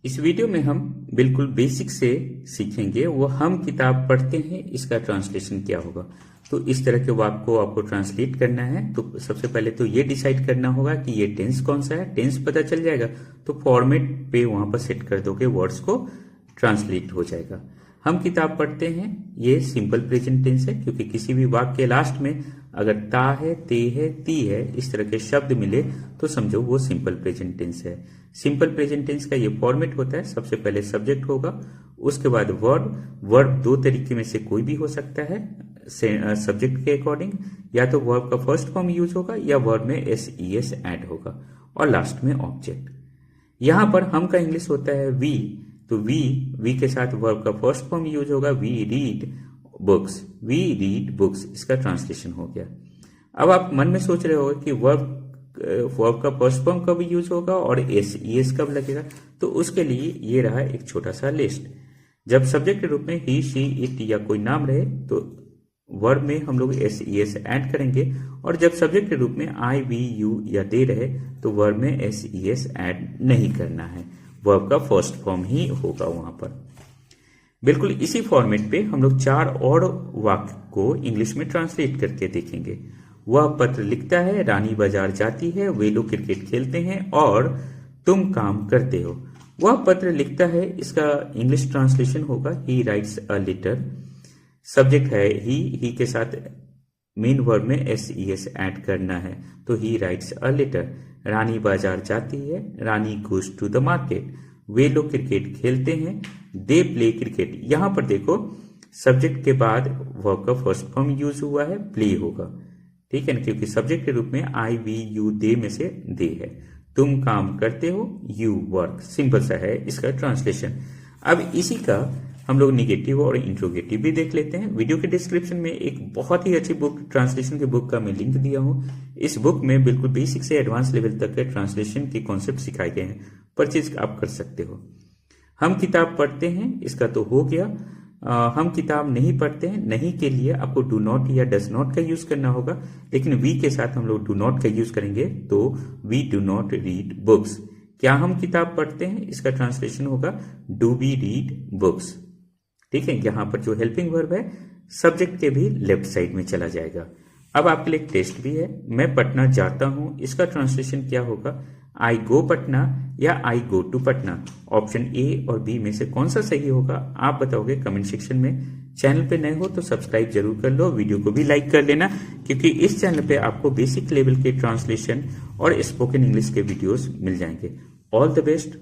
इस वीडियो में हम बिल्कुल बेसिक से सीखेंगे वो हम किताब पढ़ते हैं इसका ट्रांसलेशन क्या होगा। तो इस तरह के वाक्य को आपको ट्रांसलेट करना है तो सबसे पहले तो ये डिसाइड करना होगा कि ये टेंस कौन सा है। टेंस पता चल जाएगा तो फॉर्मेट पे वहां पर सेट कर दोगे, वर्ड्स को ट्रांसलेट हो जाएगा। हम किताब पढ़ते हैं ये सिंपल प्रेजेंट टेंस है, क्योंकि किसी भी वाक्य के लास्ट में अगर ता है, ते है, ती है इस तरह के शब्द मिले तो समझो वो सिंपल प्रेजेंट टेंस है। सिंपल प्रेजेंट टेंस का ये फॉर्मेट होता है, सबसे पहले सब्जेक्ट होगा, उसके बाद वर्ब। वर्ब दो तरीके में से कोई भी हो सकता है सब्जेक्ट के अकॉर्डिंग, या तो वर्ब का फर्स्ट फॉर्म यूज होगा या वर्ब में एस ऐड होगा, और लास्ट में ऑब्जेक्ट। यहां पर हम का इंग्लिश होता है वी, तो वी के साथ वर्ब का फर्स्ट फॉर्म यूज होगा, वी रीड बुक्स, इसका ट्रांसलेशन हो गया। अब आप मन में सोच रहे हो कि वर्ब का फर्स्ट फॉर्म कब यूज होगा और एस कब लगेगा, तो उसके लिए ये रहा एक छोटा सा लिस्ट। जब सब्जेक्ट के रूप में ही, शी, इट या कोई नाम रहे तो वर्ब में हम लोग एस ऐड करेंगे, और जब सब्जेक्ट के रूप में आई, वी, यू या दे रहे तो वर्ब में एस ऐड नहीं करना है, वर्ब का फर्स्ट फॉर्म ही होगा वहां पर। बिल्कुल इसी फॉर्मेट पे हम लोग 4 और वाक्य को इंग्लिश में ट्रांसलेट करके देखेंगे। वह पत्र लिखता है, रानी बाजार जाती है, वे लोग क्रिकेट खेलते हैं और तुम काम करते हो। वह पत्र लिखता है, इसका इंग्लिश ट्रांसलेशन होगा he writes a letter. Subject है ही के साथ मेन वर्ब में एस ऐड करना है, तो ही राइट्स अ लेटर। रानी बाजार जाती है, रानी गोज टू द मार्केट। वे लोग क्रिकेट खेलते हैं, दे प्ले क्रिकेट। यहां पर देखो सब्जेक्ट के बाद वर्ब का फर्स्ट फॉर्म यूज हुआ है, प्ले होगा, ठीक है ना, क्योंकि सब्जेक्ट के रूप में आई, वी, यू, दे में से दे है। तुम काम करते हो, यू वर्क। सिंपल सा है इसका ट्रांसलेशन। अब इसी का हम लोग निगेटिव और इंट्रोगेटिव भी देख लेते हैं। वीडियो के डिस्क्रिप्शन में एक बहुत ही अच्छी बुक, ट्रांसलेशन की बुक का मैं लिंक दिया हूं। इस बुक में बिल्कुल बेसिक से एडवांस लेवल तक के ट्रांसलेशन के कॉन्सेप्ट सिखाए गए हैं, परचेज आप कर सकते हो। हम किताब पढ़ते हैं, इसका तो हो गया। हम किताब नहीं पढ़ते हैं, नहीं के लिए आपको डू नॉट या डज नॉट का यूज करना होगा, लेकिन वी के साथ हम लोग डू नॉट का यूज करेंगे, तो we do not read books. क्या हम किताब पढ़ते हैं, इसका ट्रांसलेशन होगा डू वी रीड बुक्स, ठीक है। यहां पर जो हेल्पिंग वर्ब है सब्जेक्ट के भी लेफ्ट साइड में चला जाएगा। अब आपके लिए एक टेस्ट भी है, मैं पटना जाता हूं, इसका ट्रांसलेशन क्या होगा, आई गो पटना या I go to Patna. Option A और बी में से कौन सा सही होगा आप बताओगे कमेंट सेक्शन में। चैनल पे नए हो तो सब्सक्राइब जरूर कर लो, वीडियो को भी लाइक कर लेना, क्योंकि इस चैनल पे आपको बेसिक लेवल के ट्रांसलेशन और स्पोकन इंग्लिश के वीडियोस मिल जाएंगे। All the best.